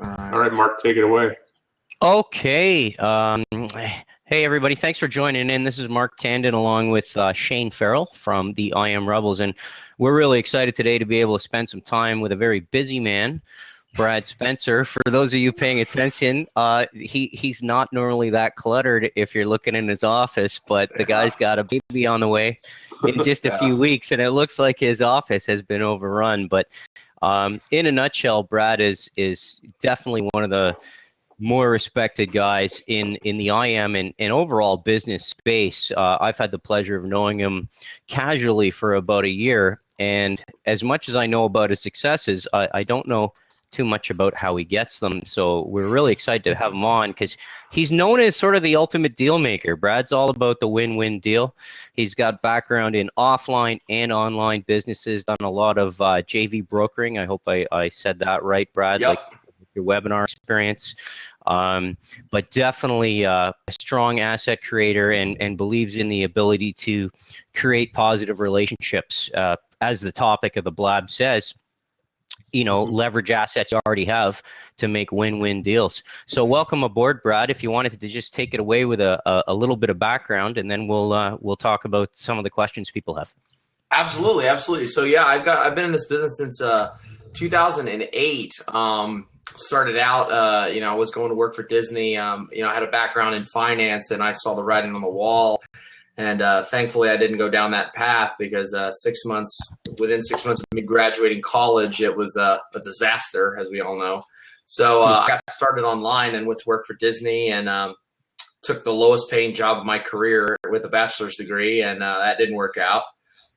All right, Mark, take it away. Okay. Hey, everybody. Thanks for joining in. This is Mark Tandon along with Shane Farrell from the I Am Rebels. And we're really excited today to be able to spend some time with a very busy man, Brad Spencer. For those of you paying attention, he's not normally that cluttered if you're looking in his office, but the guy's got a baby on the way in just a few weeks, and it looks like his office has been overrun. But in a nutshell, Brad is definitely one of the more respected guys in the IM and overall business space. I've had the pleasure of knowing him casually for about a year, and as much as I know about his successes, I don't know too much about how he gets them. So we're really excited to have him on because he's known as sort of the ultimate deal maker. Brad's all about the win-win deal. He's got background in offline and online businesses, done a lot of JV brokering. I hope I said that right, Brad. Yep. Like your webinar experience, but definitely a strong asset creator and believes in the ability to create positive relationships. As the topic of the Blab says, leverage assets you already have to make win-win deals. So welcome aboard, Brad. If you wanted to just take it away with a little bit of background, and then we'll talk about some of the questions people have. Absolutely. So yeah, I've been in this business since 2008. Started out, I was going to work for Disney. I had a background in finance, and I saw the writing on the wall. And thankfully, I didn't go down that path because within 6 months of me graduating college, it was a disaster, as we all know. So I got started online and went to work for Disney and took the lowest paying job of my career with a bachelor's degree, and that didn't work out.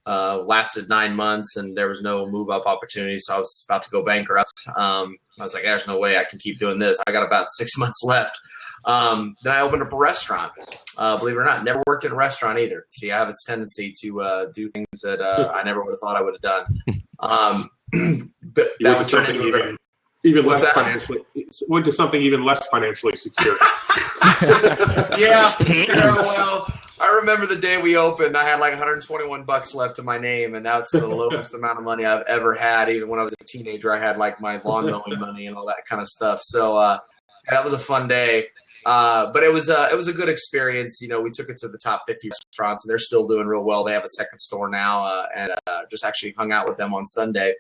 Lasted 9 months, and there was no move up opportunity, so I was about to go bankrupt. I was like, there's no way I can keep doing this. I got about 6 months left. Then I opened up a restaurant. Believe it or not, never worked in a restaurant either. See, I have this tendency to do things that I never would have thought I would have done. But that was turned into even less financially. Went to something even less financially secure. Yeah. Well, I remember the day we opened, I had like $121 left to my name, and that's the lowest amount of money I've ever had. Even when I was a teenager, I had like my lawn mowing money and all that kind of stuff. So that was a fun day. But it was a good experience. We took it to the top 50 restaurants, and they're still doing real well. They have a second store now, and just actually hung out with them on Sunday.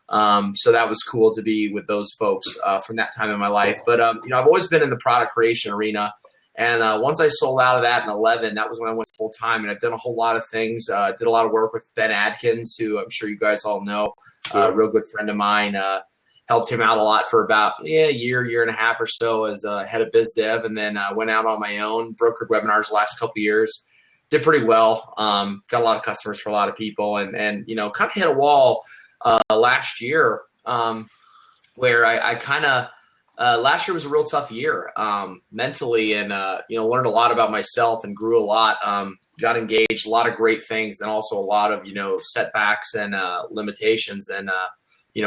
So that was cool to be with those folks from that time in my life. But I've always been in the product creation arena. And once I sold out of that in 2011, that was when I went full time. And I've done a whole lot of things. Did a lot of work with Ben Adkins, who I'm sure you guys all know, a real good friend of mine. Helped him out a lot for about a year and a half or so as head of biz dev. And then went out on my own, brokered webinars the last couple of years. Did pretty well. Got a lot of customers for a lot of people. And kind of hit a wall last year where I kind of last year was a real tough year mentally, and learned a lot about myself and grew a lot. Got engaged, a lot of great things, and also a lot of setbacks and limitations. And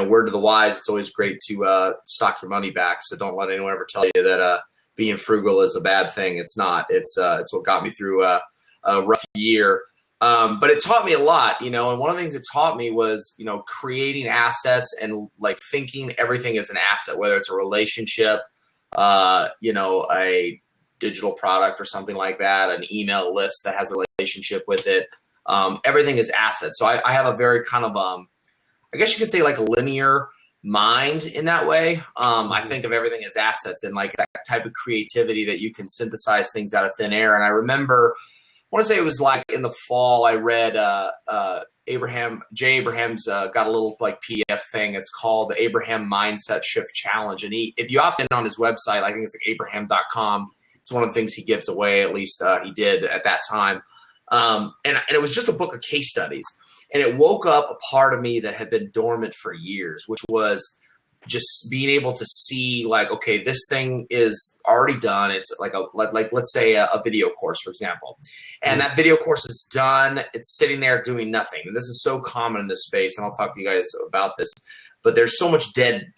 word to the wise, it's always great to stock your money back. So don't let anyone ever tell you that being frugal is a bad thing. It's not. It's what got me through a rough year. But it taught me a lot, and one of the things it taught me was, creating assets and like thinking everything is an asset, whether it's a relationship, a digital product or something like that, an email list that has a relationship with it. Everything is assets. So I have a very kind of, I guess you could say like a linear mind in that way. I think of everything as assets and like that type of creativity that you can synthesize things out of thin air. And I remember, I want to say it was like in the fall, I read Jay Abraham's got a little like PDF thing. It's called the Abraham Mindset Shift Challenge. And if you opt in on his website, I think it's like abraham.com. It's one of the things he gives away, at least he did at that time. And it was just a book of case studies. And it woke up a part of me that had been dormant for years, which was just being able to see like, okay, this thing is already done. It's like let's say a video course, for example. And that video course is done. It's sitting there doing nothing. And this is so common in this space. And I'll talk to you guys about this, but there's so much dead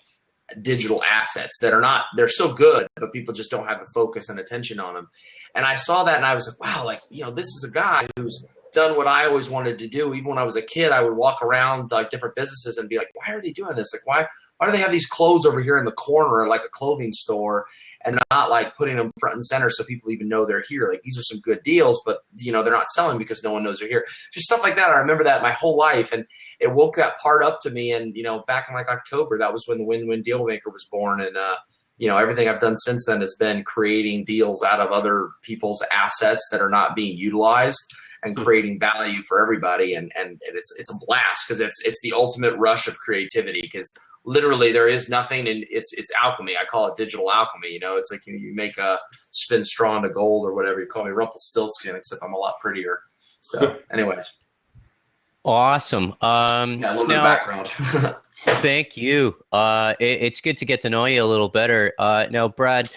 digital assets that they're so good, but people just don't have the focus and attention on them. And I saw that and I was like, wow, like, this is a guy who's done what I always wanted to do. Even when I was a kid, I would walk around like different businesses and be like, why are they doing this? Like, why why do they have these clothes over here in the corner, like a clothing store, and not like putting them front and center so people even know they're here? Like, these are some good deals, but they're not selling because no one knows they're here. Just stuff like that. I remember that my whole life, and it woke that part up to me. And back in like October, that was when the Win-Win Deal Maker was born. And everything I've done since then has been creating deals out of other people's assets that are not being utilized and creating value for everybody. And it's a blast, because it's the ultimate rush of creativity, because literally there is nothing, and it's alchemy. I call it digital alchemy. It's like you make a spin straw into gold, or whatever. You call me Rumpelstiltskin, except I'm a lot prettier. So anyways. Awesome. Yeah, a little bit of background. Thank you. It's good to get to know you a little better. Now, Brad,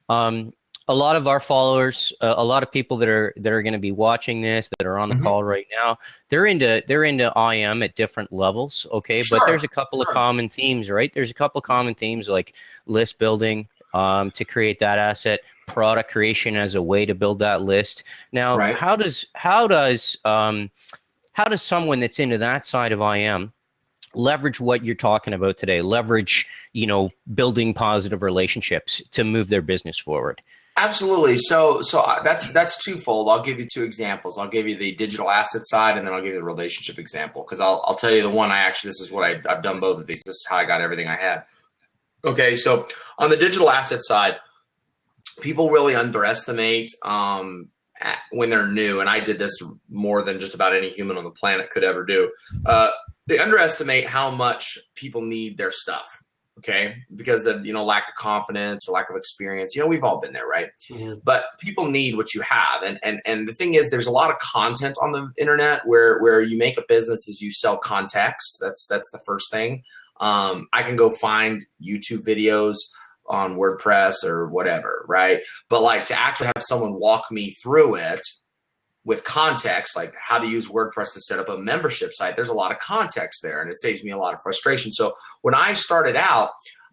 a lot of our followers, a lot of people that are going to be watching this, that are on the call right now, they're into IM at different levels, okay? Sure. But there's a couple of common themes, right? There's a couple of common themes, like list building to create that asset, product creation as a way to build that list. Now, right. how does someone that's into that side of IM leverage what you're talking about today? Leverage, building positive relationships to move their business forward. Absolutely. So that's twofold. I'll give you two examples. I'll give you the digital asset side, and then I'll give you the relationship example, because I'll tell you the one this is what I've done both of these. This is how I got everything I had. Okay, so on the digital asset side, people really underestimate when they're new, and I did this more than just about any human on the planet could ever do. They underestimate how much people need their stuff. Okay, because of lack of confidence or lack of experience. We've all been there, right? Mm-hmm. But people need what you have, and the thing is, there's a lot of content on the internet where you make a business is you sell context. That's the first thing. I can go find YouTube videos on WordPress or whatever, right? But like, to actually have someone walk me through it with context, like how to use WordPress to set up a membership site, there's a lot of context there, and it saves me a lot of frustration. So when I started out,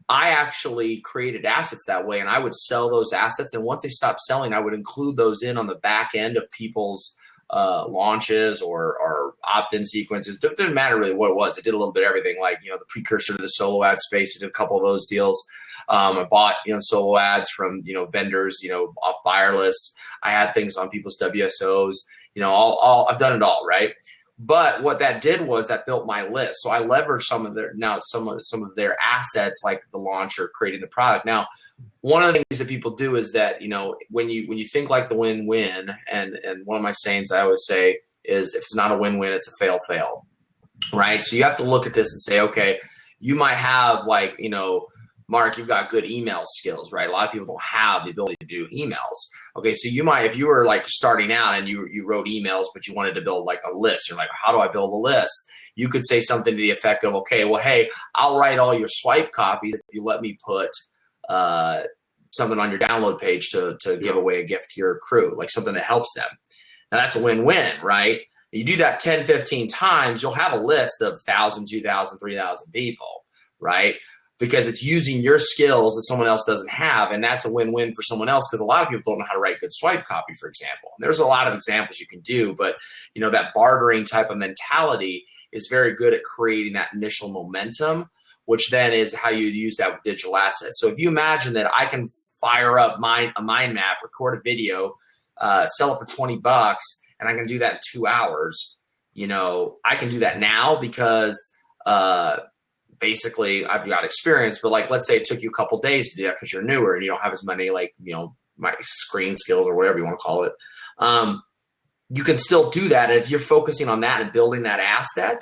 I actually created assets that way, and I would sell those assets. And once they stopped selling, I would include those in on the back end of people's launches or opt-in sequences. It didn't matter really what it was. It did a little bit of everything, like, the precursor to the solo ad space. I did a couple of those deals. I bought, solo ads from, vendors, off buyer lists. I had things on people's WSOs, I've done it all, right? But what that did was that built my list. So I leveraged some of their assets, like the launcher, creating the product. Now, one of the things that people do is that, when you think like the win-win, and one of my sayings I always say is, if it's not a win-win, it's a fail-fail, right? So you have to look at this and say, okay, you might have like, Mark, you've got good email skills, right? A lot of people don't have the ability to do emails. Okay, so you might, if you were like starting out and you wrote emails, but you wanted to build like a list, you're like, how do I build a list? You could say something to the effect of, okay, well, hey, I'll write all your swipe copies if you let me put something on your download page to give away a gift to your crew, like something that helps them. Now that's a win-win, right? You do that 10, 15 times, you'll have a list of 1,000, 2,000, 3,000 people, right? Because it's using your skills that someone else doesn't have, and that's a win-win for someone else, because a lot of people don't know how to write good swipe copy, for example. And there's a lot of examples you can do, but that bartering type of mentality is very good at creating that initial momentum, which then is how you use that with digital assets. So if you imagine that I can fire up a mind map, record a video, sell it for $20, and I can do that in 2 hours, I can do that now because basically I've got experience. But like, let's say it took you a couple days to do that because you're newer and you don't have as many, like, my screen skills or whatever you want to call it. You can still do that. And if you're focusing on that and building that asset,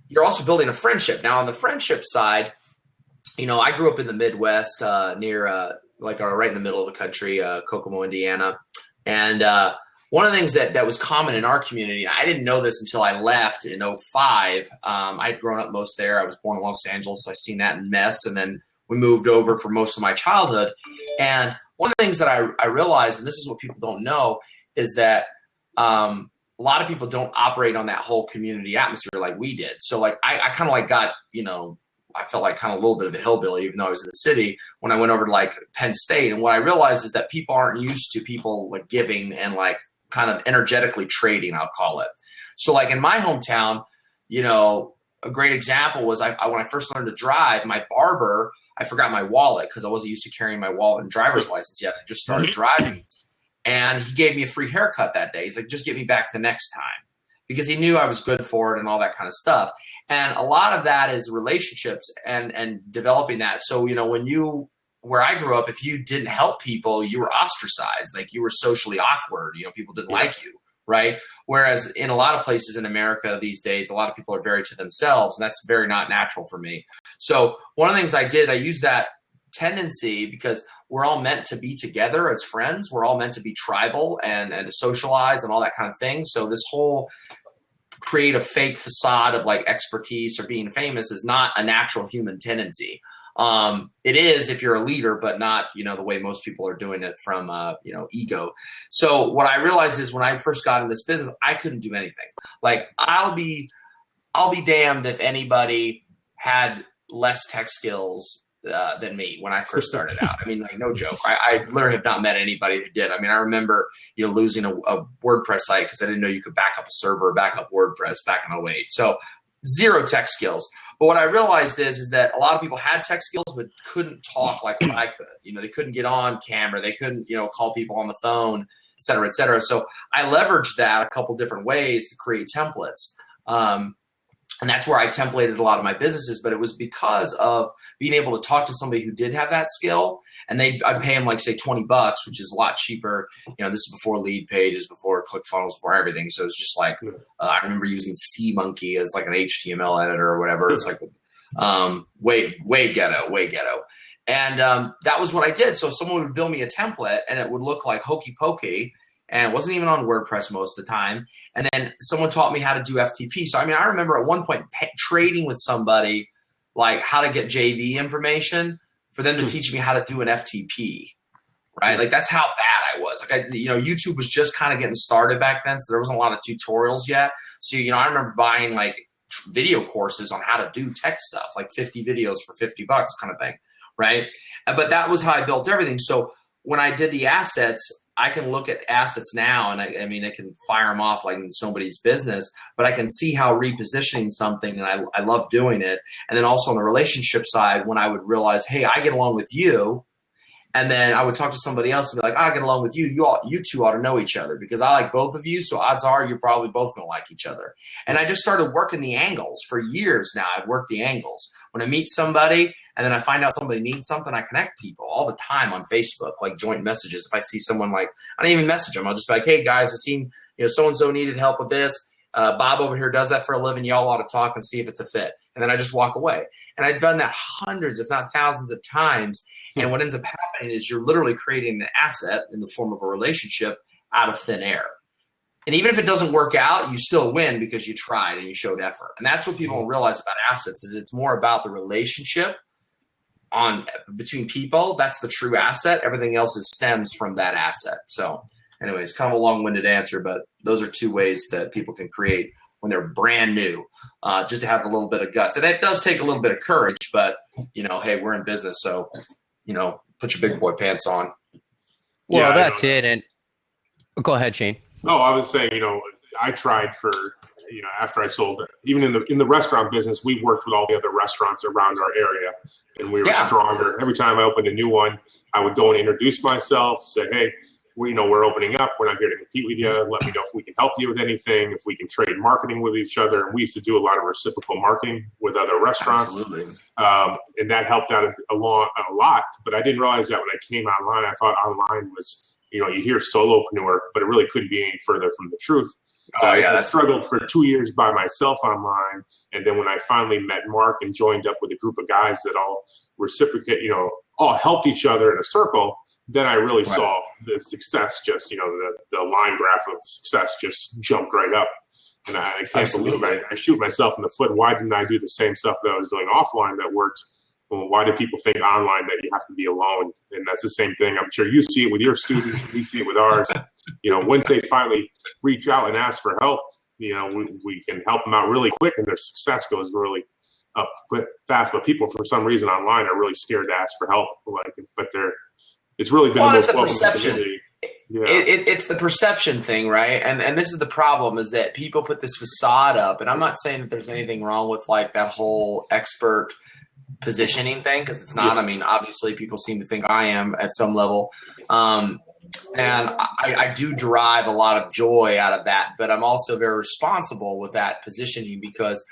you're also building a friendship. Now on the friendship side, I grew up in the Midwest, near right in the middle of the country, Kokomo, Indiana. And one of the things that was common in our community, I didn't know this until I left in 2005. I'd grown up most there. I was born in Los Angeles, so I seen that mess. And then we moved over for most of my childhood. And one of the things that I realized, and this is what people don't know, is that a lot of people don't operate on that whole community atmosphere like we did. So like I kind of like got, I felt like kind of a little bit of a hillbilly, even though I was in the city, when I went over to like Penn State. And what I realized is that people aren't used to people like giving and like kind of energetically trading, I'll call it. So like in my hometown, a great example was when I first learned to drive, my barber, I forgot my wallet because I wasn't used to carrying my wallet and driver's license yet. I just started driving. And he gave me a free haircut that day. He's like, just get me back the next time, because he knew I was good for it and all that kind of stuff. And a lot of that is relationships and developing that. So, where I grew up, if you didn't help people, you were ostracized. Like, you were socially awkward. People didn't like you, right? Whereas in a lot of places in America these days, a lot of people are very to themselves, and that's very not natural for me. So one of the things I did, I used that tendency because we're all meant to be together as friends. We're all meant to be tribal and to socialize and all that kind of thing. So this whole create a fake facade of like expertise or being famous is not a natural human tendency. It is if you're a leader, but not, the way most people are doing it from, ego. So what I realized is when I first got in this business, I couldn't do anything. Like, I'll be damned if anybody had less tech skills than me when I first started out. I mean, like, no joke. I literally have not met anybody who did. I mean, I remember, losing a WordPress site because I didn't know you could back up a server, back up WordPress back in 2008. So zero tech skills. But what I realized is that a lot of people had tech skills but couldn't talk like what I could. They couldn't get on camera. They couldn't, call people on the phone, et cetera, et cetera. So I leveraged that a couple different ways to create templates. And that's where I templated a lot of my businesses, but it was because of being able to talk to somebody who did have that skill, and I'd pay them like, say, $20, which is a lot cheaper. This is before Lead Pages, before ClickFunnels, before everything. So it's just like, I remember using SeaMonkey as like an HTML editor or whatever. It's like way ghetto. And that was what I did. So someone would build me a template and it would look like hokey pokey. And it wasn't even on WordPress most of the time. And then someone taught me how to do FTP. So, I mean, I remember at one point trading with somebody, like how to get JV information for them to teach me how to do an FTP, right? Like, that's how bad I was. Like, YouTube was just kind of getting started back then. So there wasn't a lot of tutorials yet. So, I remember buying like video courses on how to do tech stuff, like 50 videos for $50 kind of thing, right? But that was how I built everything. So when I did the assets, I can look at assets now, and I mean, I can fire them off like in somebody's business, but I can see how repositioning something, and I love doing it. And then also on the relationship side, when I would realize, hey, I get along with you, and then I would talk to somebody else and be like, I get along with you. You two ought to know each other because I like both of you, so odds are you're probably both going to like each other. And I just started working the angles for years now. I've worked the angles. When I meet somebody, and then I find out somebody needs something, I connect people all the time on Facebook, like joint messages. If I see someone, like, I don't even message them. I'll just be like, hey, guys, I seen, so-and-so needed help with this. Bob over here does that for a living. Y'all ought to talk and see if it's a fit. And then I just walk away. And I've done that hundreds, if not thousands of times. And what ends up happening is you're literally creating an asset in the form of a relationship out of thin air. And even if it doesn't work out, you still win because you tried and you showed effort. And that's what people don't realize about assets is it's more about the relationship between people. That's the true asset. Everything else stems from that asset. So anyways, kind of a long-winded answer, but those are two ways that people can create when they're brand new, just to have a little bit of guts. And it does take a little bit of courage, but hey, we're in business. So, put your big boy pants on. Well, that's it. And go ahead, Shane. No, I was saying, I tried for, after I sold it, even in the restaurant business, we worked with all the other restaurants around our area, and we were stronger. Every time I opened a new one, I would go and introduce myself, say, hey, we're opening up. We're not here to compete with you. Let me know if we can help you with anything, if we can trade marketing with each other. And we used to do a lot of reciprocal marketing with other restaurants. Absolutely. And that helped out a lot. But I didn't realize that when I came online. I thought online was, you hear solopreneur, but it really couldn't be any further from the truth. I struggled for 2 years by myself online. And then when I finally met Mark and joined up with a group of guys that all reciprocate, all helped each other in a circle, then I really saw the success just, the line graph of success just jumped right up. And I can't believe I shoot myself in the foot. Why didn't I do the same stuff that I was doing offline that worked? Well, why do people think online that you have to be alone? And that's the same thing. I'm sure you see it with your students. We see it with ours. Once they finally reach out and ask for help, we can help them out really quick, and their success goes really up fast. But people, for some reason, online are really scared to ask for help. But it's really been the most welcoming community. It's the perception thing, right? And this is the problem, is that people put this facade up, and I'm not saying that there's anything wrong with like that whole expert positioning thing, because it's not. I mean, obviously people seem to think I am at some level. And I do derive a lot of joy out of that, but I'm also very responsible with that positioning, because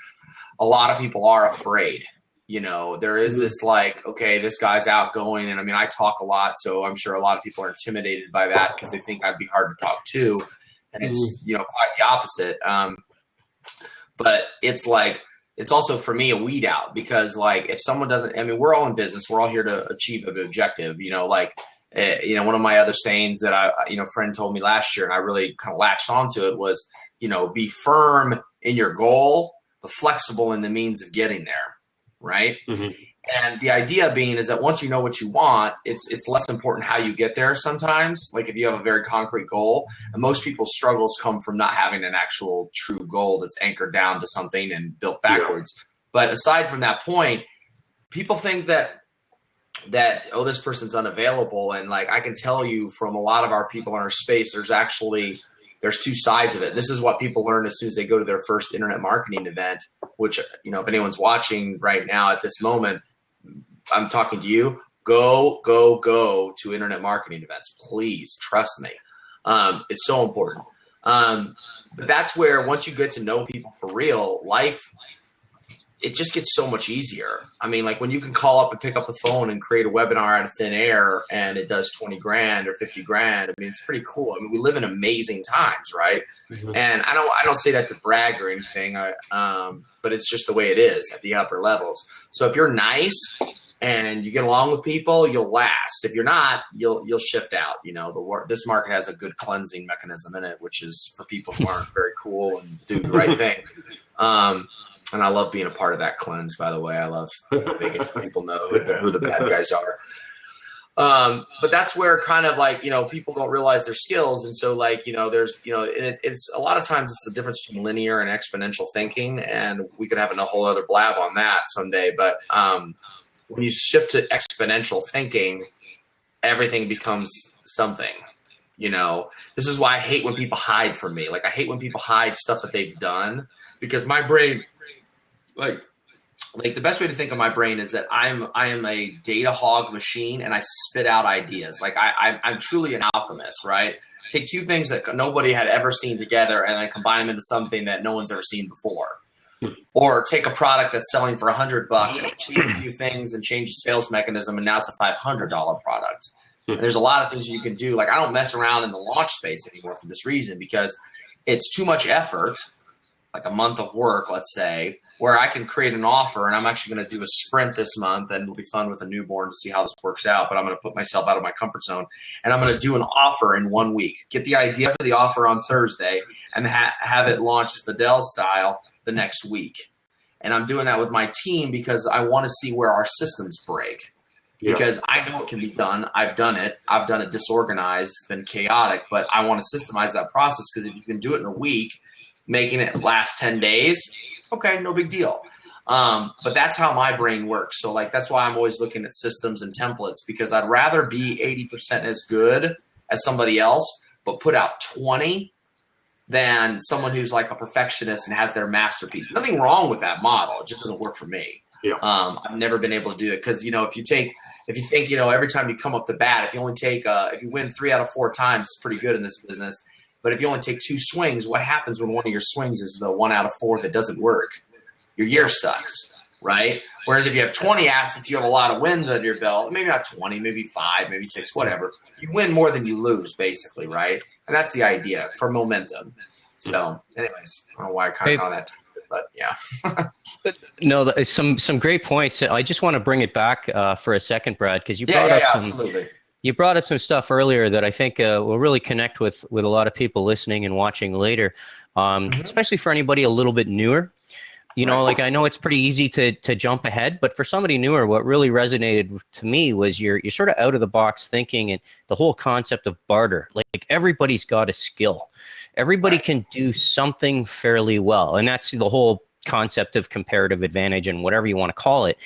a lot of people are afraid. You know, there is this like, okay, this guy's outgoing. And I mean, I talk a lot, so I'm sure a lot of people are intimidated by that because they think I'd be hard to talk to. And it's, you know, quite the opposite. But it's like, it's also for me a weed out, because like if someone doesn't, I mean, we're all in business. We're all here to achieve an objective, you know, like, you know, one of my other sayings that a friend told me last year, and I really kind of latched onto it, was, you know, be firm in your goal, but flexible in the means of getting there. Right. And the idea being is that once you know what you want, it's less important how you get there sometimes. Like if you have a very concrete goal, and most people's struggles come from not having an actual true goal that's anchored down to something and built backwards. But aside from that point, people think that, oh, this person's unavailable. And like, I can tell you from a lot of our people in our space, there's two sides of it. This is what people learn as soon as they go to their first internet marketing event, which, you know, if anyone's watching right now at this moment, I'm talking to you, go to internet marketing events. Please trust me. It's so important. But that's where once you get to know people for real, life, it just gets so much easier. I mean, like when you can call up and pick up the phone and create a webinar out of thin air and it does 20 grand or 50 grand. I mean, it's pretty cool. I mean, we live in amazing times, right? And I don't say that to brag or anything, but it's just the way it is at the upper levels. So if you're nice and you get along with people, you'll last. If you're not, you'll shift out. You know, this market has a good cleansing mechanism in it, which is for people who aren't very cool and do the right thing. And I love being a part of that cleanse, by the way. I love making people know who the bad guys are. But that's where kind of like, you know, people don't realize their skills. And so like, you know, there's, you know, and it's a lot of times it's the difference between linear and exponential thinking. And we could have a whole other blab on that someday. But when you shift to exponential thinking, everything becomes something. You know, this is why I hate when people hide from me. Like I hate when people hide stuff that they've done, because my brain, like the best way to think of my brain is that I am a data hog machine, and I spit out ideas. Like I'm truly an alchemist, right? Take two things that nobody had ever seen together and I combine them into something that no one's ever seen before. Or take a product that's selling for $100 and change a few things and change the sales mechanism, and now it's a $500 product. And there's a lot of things you can do. Like I don't mess around in the launch space anymore for this reason, because it's too much effort, like a month of work, let's say, where I can create an offer, and I'm actually going to do a sprint this month, and it'll be fun with a newborn to see how this works out, but I'm going to put myself out of my comfort zone, and I'm going to do an offer in 1 week. Get the idea for the offer on Thursday and have it launched Fidel style the next week. And I'm doing that with my team because I want to see where our systems break. Because I know it can be done. I've done it. I've done it disorganized. It's been chaotic, but I want to systemize that process, because if you can do it in a week, making it last 10 days, okay, no big deal. But that's how my brain works. So like, that's why I'm always looking at systems and templates, because I'd rather be 80% as good as somebody else, but put out 20 than someone who's like a perfectionist and has their masterpiece. Nothing wrong with that model. It just doesn't work for me. I've never been able to do it. Cause you know, if you think, you know, every time you come up to bat, if you only take, if you win 3 out of 4 times, it's pretty good in this business. But if you only take 2 swings, what happens when one of your swings is the 1 out of 4 that doesn't work? Your year sucks, right? Whereas if you have 20 assets, you have a lot of wins under your belt. Maybe not 20, maybe 5, maybe 6, whatever. You win more than you lose, basically, right? And that's the idea for momentum. So, anyways, I don't know why I kind of got on that topic, but yeah. No, some great points. I just want to bring it back for a second, Brad, because you brought up some. Absolutely. You brought up some stuff earlier that I think will really connect with a lot of people listening and watching later, especially for anybody a little bit newer. You know, like I know it's pretty easy to jump ahead, but for somebody newer, what really resonated to me was you're sort of out of the box thinking, and the whole concept of barter. Like everybody's got a skill. Everybody can do something fairly well, and that's the whole concept of comparative advantage and whatever you want to call it.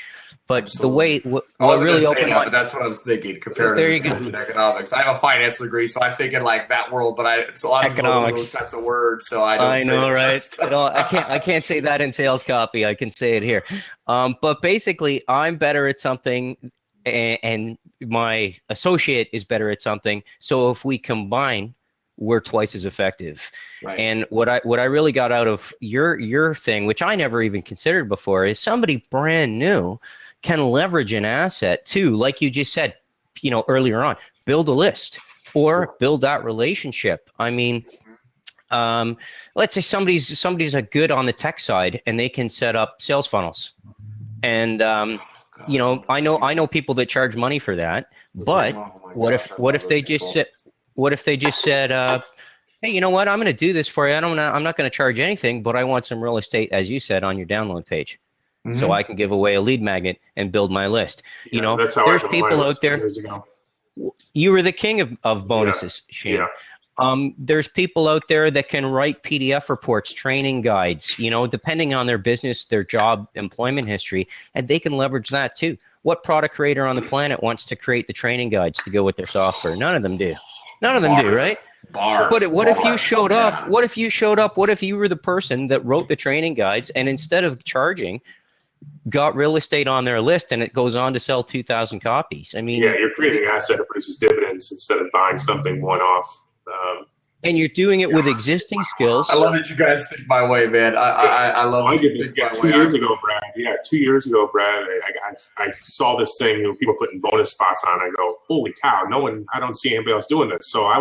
But Absolutely. what really really opened opened but that's what I was thinking. Comparative There you go. advantage in economics. I have a finance degree, so I think in like that world. But it's a lot of Economics. those types of words, so I don't. I know, say right? I can't say that in sales copy. I can say it here. But basically, I'm better at something, and my associate is better at something. So if we combine, we're twice as effective. Right. And what I really got out of your thing, which I never even considered before, is somebody brand new can leverage an asset too, like you just said, earlier on, build a list or build that relationship. I mean, let's say somebody's a good on the tech side and they can set up sales funnels. And I know people that charge money for that, but what if they just said, hey, you know what? I'm going to do this for you. I'm not going to charge anything, but I want some real estate, as you said, on your download page. So I can give away a lead magnet and build my list. That's how there's I people out there. You were the king of bonuses, Shane. Yeah. There's people out there that can write PDF reports, training guides, depending on their business, their job, employment history, and they can leverage that too. What product creator on the planet wants to create the training guides to go with their software? None of them do. None of them do, right? But what if you showed up? What if you showed up? What if you were the person that wrote the training guides and instead of charging, got real estate on their list and it goes on to sell 2,000 copies? I mean, you're creating an asset that produces dividends instead of buying something one-off. And you're doing it with existing skills. I love that you guys think my way, man. I love it. I did this 2 years ago, Brad. Yeah, 2 years ago, Brad, I saw this thing, people putting bonus spots on. I go, holy cow, I don't see anybody else doing this. So I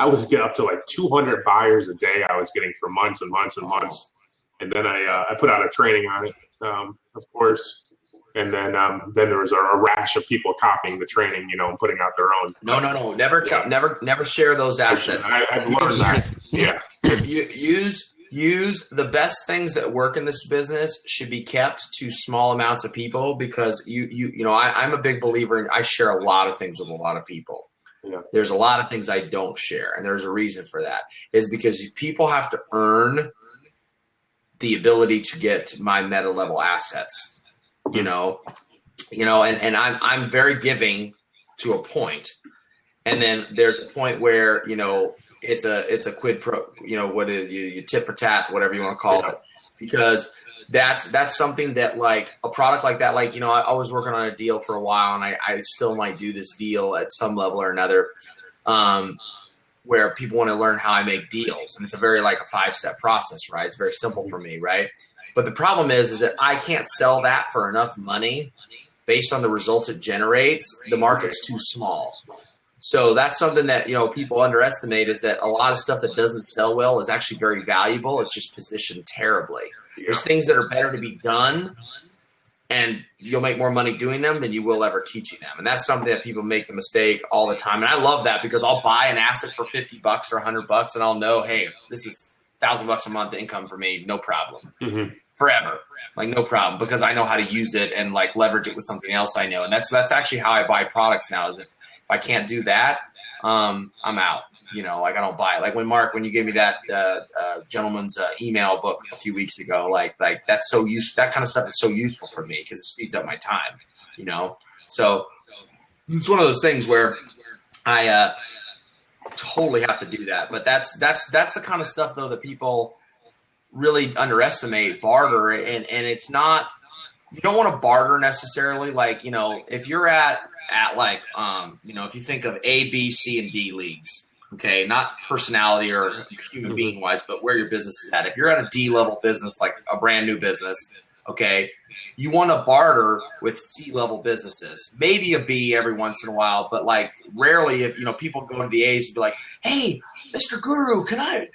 was getting up to like 200 buyers a day I was getting for months and months and months. And then I put out a training on it, of course. And then there was a rash of people copying the training, and putting out their own. No. Never share those assets. I've learned that. Yeah. Use the best things that work in this business should be kept to small amounts of people, because I'm a big believer in, I share a lot of things with a lot of people. Yeah. There's a lot of things I don't share, and there's a reason for that. Is because people have to earn the ability to get my meta level assets. And I'm very giving to a point, and then there's a point where it's a quid pro, what is you tit for tat, whatever you want to call it, because that's something that, like a product like that, I was working on a deal for a while, and I still might do this deal at some level or another, where people want to learn how I make deals, and it's a very like a 5-step process, right? It's very simple for me, right? But the problem is that I can't sell that for enough money based on the results it generates. The market's too small. So that's something that, people underestimate, is that a lot of stuff that doesn't sell well is actually very valuable. It's just positioned terribly. Yeah. There's things that are better to be done, and you'll make more money doing them than you will ever teaching them. And that's something that people make the mistake all the time. And I love that, because I'll buy an asset for $50 or $100 and I'll know, hey, this is $1,000 a month income for me, no problem, forever, like no problem, because I know how to use it and like leverage it with something else I know. And that's actually how I buy products now. Is if I can't do that, I'm out. Like I don't buy it. Like when you gave me that gentleman's email book a few weeks ago, like that's so useful. That kind of stuff is so useful for me because it speeds up my time. So it's one of those things where I totally have to do that. But that's the kind of stuff though that people really underestimate, barter, and it's not, you don't want to barter necessarily. Like, if you're at like, if you think of A, B, C, and D leagues, okay, not personality or human being wise, but where your business is at. If you're at a D level business, like a brand new business, okay, you want to barter with C level businesses, maybe a B every once in a while, but like rarely. If people go to the A's and be like, hey, Mr. Guru, can I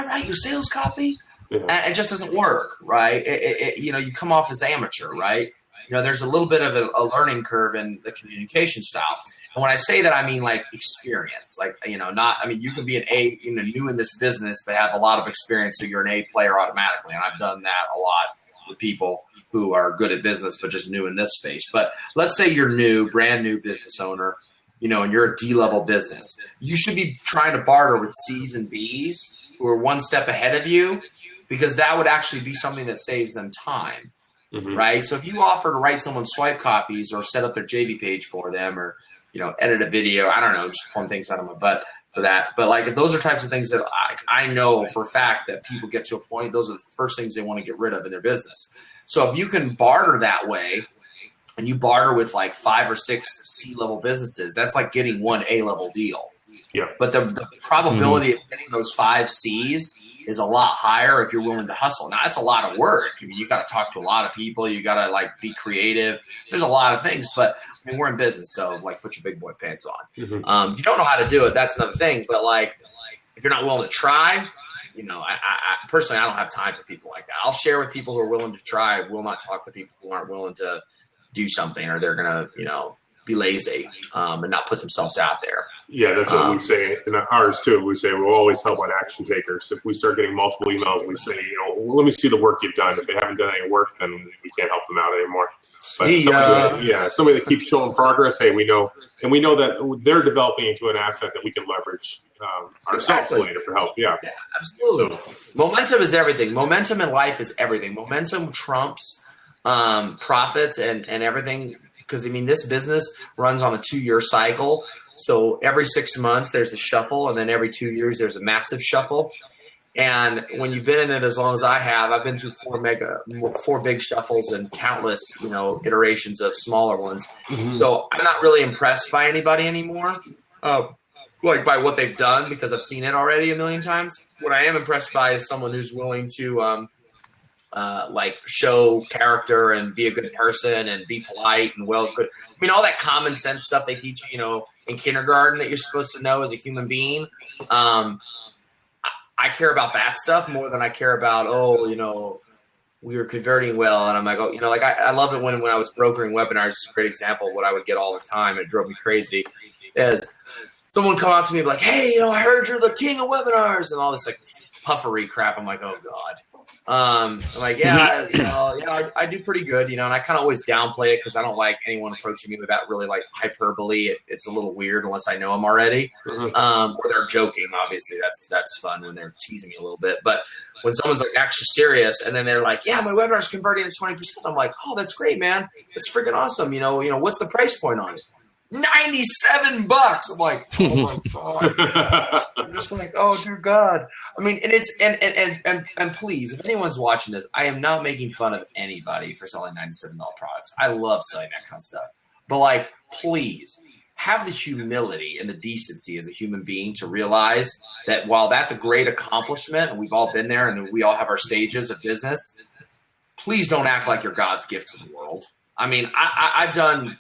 write your sales copy? Yeah. And it just doesn't work, right? You come off as amateur, right? There's a little bit of a learning curve in the communication style. And when I say that, I mean like experience, like, you could be an A, new in this business, but have a lot of experience. So you're an A player automatically. And I've done that a lot with people who are good at business, but just new in this space. But let's say you're new, brand new business owner, and you're a D-level business. You should be trying to barter with C's and B's who are one step ahead of you, because that would actually be something that saves them time, right? So if you offer to write someone swipe copies or set up their JV page for them, or edit a video, I don't know, just pulling things out of my butt for that. But like, those are types of things that I know for a fact that people get to a point, those are the first things they want to get rid of in their business. So if you can barter that way, and you barter with like 5 or 6 C-level businesses, that's like getting one A-level deal. Yeah. But the probability of getting those 5 C's is a lot higher if you're willing to hustle. Now, that's a lot of work. I mean, you got to talk to a lot of people. You got to like be creative. There's a lot of things, but I mean, we're in business, so like put your big boy pants on. If you don't know how to do it, that's another thing. But like, if you're not willing to try, I personally, I don't have time for people like that. I'll share with people who are willing to try. I will not talk to people who aren't willing to do something, or they're gonna, be lazy and not put themselves out there. Yeah, that's what we say in ours too. We say we'll always help on action takers. If we start getting multiple emails, we say, let me see the work you've done. If they haven't done any work, then we can't help them out anymore. But somebody that keeps showing progress, hey, we know that they're developing into an asset that we can leverage ourselves later for help. Yeah, absolutely. So, momentum is everything. Momentum in life is everything. Momentum trumps profits and everything, because I mean, this business runs on a 2-year cycle. So every 6 months there's a shuffle, and then every 2 years there's a massive shuffle. And when you've been in it as long as I have, I've been through 4 big shuffles and countless, iterations of smaller ones. So I'm not really impressed by anybody anymore, like by what they've done, because I've seen it already a million times. What I am impressed by is someone who's willing to like show character and be a good person and be polite and good. I mean, all that common sense stuff they teach you, in kindergarten that you're supposed to know as a human being. I care about that stuff more than I care about, we were converting well. And I'm like, I love it when I was brokering webinars. It's a great example of what I would get all the time. It drove me crazy. Is someone come up to me and be like, hey, I heard you're the king of webinars and all this like puffery crap. I'm like, oh God. I'm like, I do pretty good, and I kind of always downplay it because I don't like anyone approaching me without really like hyperbole. It's a little weird unless I know them already, or they're joking. Obviously, that's fun when they're teasing me a little bit. But when someone's like actually serious, and then they're like, yeah, my webinar's converting at 20%, I'm like, oh, that's great, man. That's freaking awesome. What's the price point on it? $97. I'm like, oh my God. I'm just like, oh dear God. I mean, and it's and please, if anyone's watching this, I am not making fun of anybody for selling $97 products. I love selling that kind of stuff. But like, please have the humility and the decency as a human being to realize that while that's a great accomplishment, and we've all been there, and we all have our stages of business, please don't act like you're God's gift to the world. I mean, I've done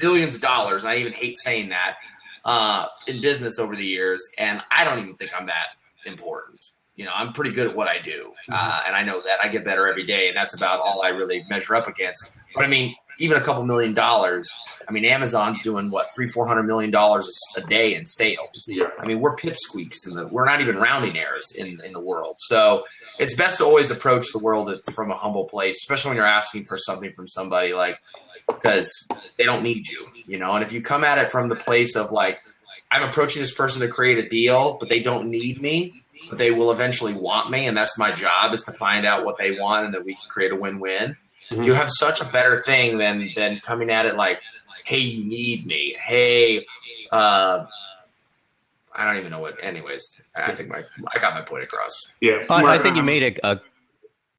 millions of dollars, and I even hate saying that, in business over the years, and I don't even think I'm that important. I'm pretty good at what I do, and I know that. I get better every day, and that's about all I really measure up against. But I mean, even a couple $1 million, I mean, Amazon's doing what, $300-400 million a day in sales. Yeah. I mean, we're pipsqueaks, we're not even rounding errors in the world. So it's best to always approach the world from a humble place, especially when you're asking for something from somebody, like, because they don't need you, and if you come at it from the place of like, I'm approaching this person to create a deal, but they don't need me, but they will eventually want me, and that's my job, is to find out what they want and that we can create a win-win. You have such a better thing than coming at it like, hey, you need me. Hey, I don't even know what. Anyways, I think I got my point across. Yeah, I think you made a.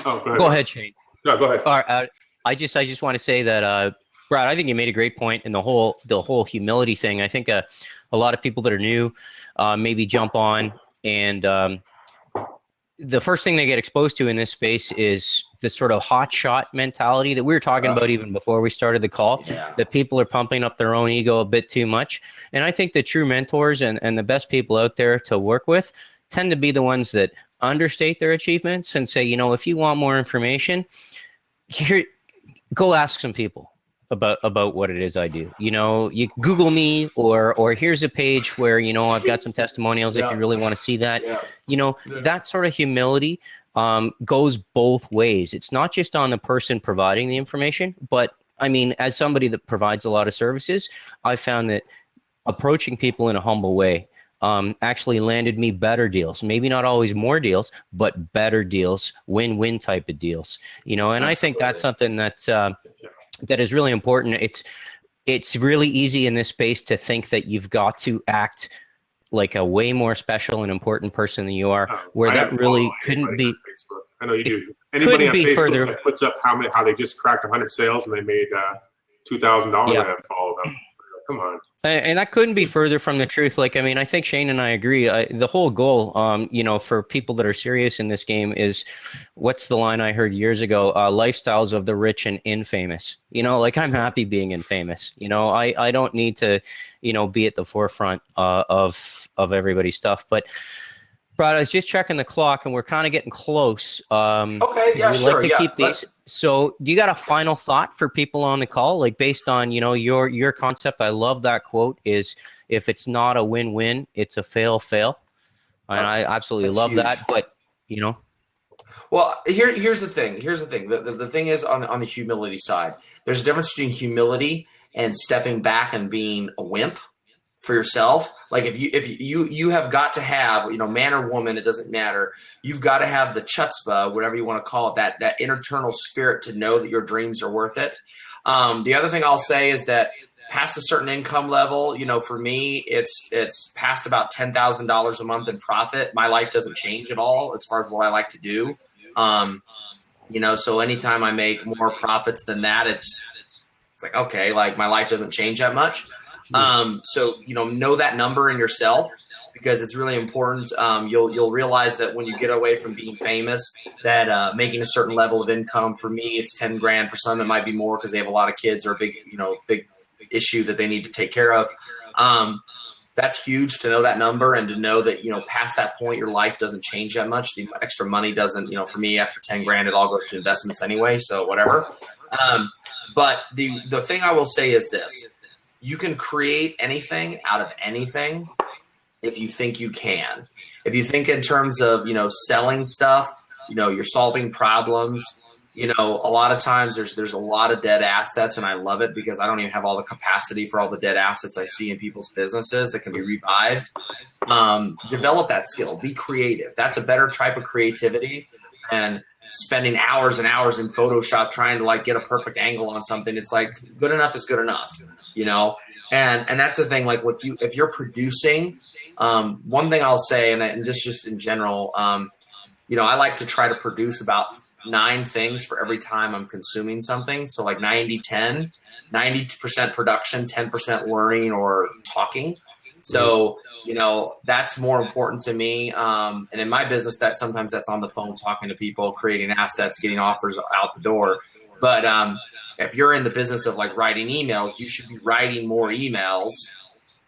Go ahead, Shane. No, go ahead. All right, I just want to say that, Brad, I think you made a great point in the whole humility thing. I think a lot of people that are new maybe jump on, and the first thing they get exposed to in this space is this sort of hot shot mentality that we were talking about even before we started the call, that people are pumping up their own ego a bit too much. And I think the true mentors and the best people out there to work with tend to be the ones that understate their achievements and say, if you want more information, go ask some people about what it is I do. You Google me, or here's a page where, I've got some testimonials if you really want to see that. That sort of humility goes both ways. It's not just on the person providing the information, but I mean, as somebody that provides a lot of services, I found that approaching people in a humble way actually landed me better deals. Maybe not always more deals, but better deals, win-win type of deals. And Absolutely. I think that's something that is really important. It's really easy in this space to think that you've got to act like a way more special and important person than you are, where that really couldn't be. I know you do. Anybody on Facebook that puts up how they just cracked 100 sales and they made $2,000 and follow them. Come on. And that couldn't be further from the truth. I think Shane and I agree. The whole goal, for people that are serious in this game is, what's the line I heard years ago? Lifestyles of the rich and infamous. I'm happy being infamous. I don't need to, be at the forefront of everybody's stuff. But Brad, I was just checking the clock, and we're kind of getting close. Okay, yeah, sure. Like to keep these. So, do you got a final thought for people on the call, like based on your concept? I love that quote: "Is if it's not a win-win, it's a fail-fail," and I absolutely love that. But well, here's the thing. The thing is on the humility side. There's a difference between humility and stepping back and being a wimp for yourself. Like if you have got to have, man or woman, it doesn't matter. You've got to have the chutzpah, whatever you want to call it, that internal spirit to know that your dreams are worth it. The other thing I'll say is that past a certain income level, for me, it's past about $10,000 a month in profit. My life doesn't change at all as far as what I like to do. So anytime I make more profits than that, it's like, okay, like my life doesn't change that much. So, know that number in yourself, because it's really important. You'll realize that when you get away from being famous, that making a certain level of income, for me, it's 10 grand. For some, it might be more because they have a lot of kids or a big issue that they need to take care of. That's huge to know that number and to know that, past that point, your life doesn't change that much. The extra money doesn't, for me, after 10 grand, it all goes to investments anyway. So whatever. But the thing I will say is this. You can create anything out of anything if you think you can. If you think in terms of, selling stuff, you're solving problems. A lot of times there's a lot of dead assets, and I love it because I don't even have all the capacity for all the dead assets I see in people's businesses that can be revived. Develop that skill. Be creative. That's a better type of creativity than spending hours and hours in Photoshop trying to get a perfect angle on something. It's like good enough is good enough, and that's the thing. Like if you're producing, one thing I'll say, and this just in general, I like to try to produce about 9 things for every time I'm consuming something. So like 90-10, 90% production, 10% learning or talking. So, that's more important to me. And in my business, sometimes that's on the phone, talking to people, creating assets, getting offers out the door. But if you're in the business of writing emails, you should be writing more emails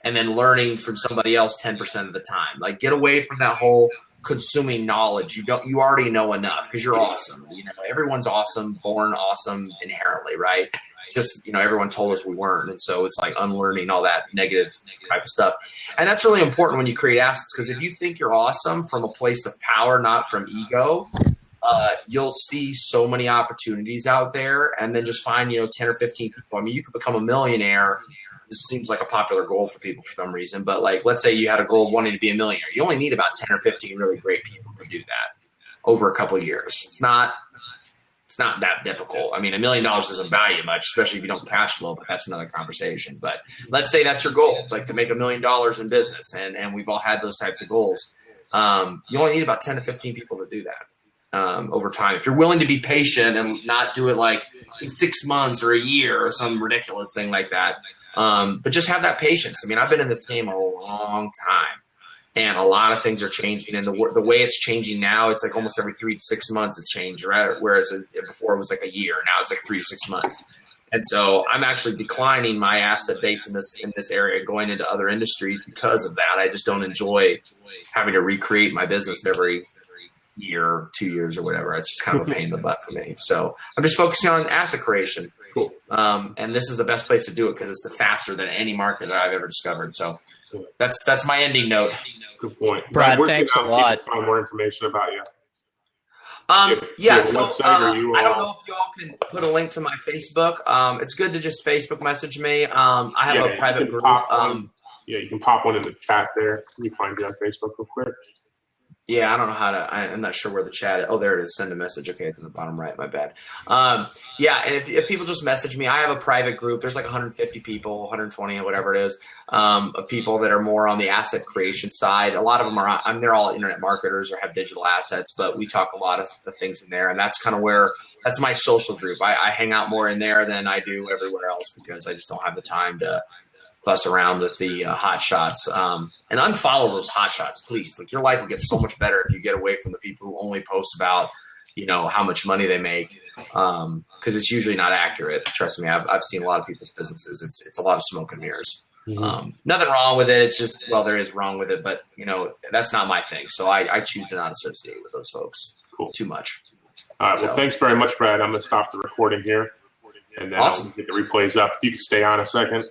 and then learning from somebody else 10% of the time. Get away from that whole consuming knowledge. You already know enough because you're awesome. Everyone's awesome, born awesome inherently, right? It's just, everyone told us we weren't. And so it's unlearning all that negative type of stuff. And that's really important when you create assets, because if you think you're awesome from a place of power, not from ego, you'll see so many opportunities out there, and then just find, 10 or 15 people. I mean, you could become a millionaire. This seems like a popular goal for people for some reason, but let's say you had a goal of wanting to be a millionaire. You only need about 10 or 15 really great people to do that over a couple of years. It's not that difficult. I mean, $1 million doesn't value much, especially if you don't cash flow, but that's another conversation. But let's say that's your goal, to make $1 million in business. And we've all had those types of goals. You only need about 10 to 15 people to do that over time. If you're willing to be patient and not do it in 6 months or a year or some ridiculous thing like that. But just have that patience. I mean, I've been in this game a long time. And a lot of things are changing, and the way it's changing now, it's almost every 3 to 6 months it's changed, right? Whereas before it was a year. Now it's 3 to 6 months. And so I'm actually declining my asset base in this area, going into other industries because of that. I just don't enjoy having to recreate my business every year, 2 years, or whatever. It's just kind of a pain in the butt for me. So I'm just focusing on asset creation. Cool. And this is the best place to do it because it's faster than any market that I've ever discovered. So that's my ending note. Good point. Brad, thanks a lot. Find more information about you. So I don't know if y'all can put a link to my Facebook. It's good to just Facebook message me. I have a private group. Yeah, you can pop one in the chat there. Let me find you on Facebook real quick. Yeah, I don't know how to. I'm not sure where the chat is. Oh, there it is. Send a message. Okay, it's in the bottom right. My bad. Yeah, and if people just message me, I have a private group. There's like 150 people, 120, whatever it is, of people that are more on the asset creation side. A lot of them are. They're all internet marketers or have digital assets, but we talk a lot of the things in there, and that's kind of where that's my social group. I hang out more in there than I do everywhere else because I just don't have the time to fuss around with the hot shots, and unfollow those hot shots, please. Like, your life will get so much better if you get away from the people who only post about, how much money they make, because it's usually not accurate. Trust me, I've seen a lot of people's businesses. It's a lot of smoke and mirrors. Mm-hmm. Nothing wrong with it. It's just, well, there is wrong with it, but that's not my thing. So I choose to not associate with those folks too much. All right. Well, thanks very much, Brad. I'm going to stop the recording here, and then I'll get the replays up. If you could stay on a second.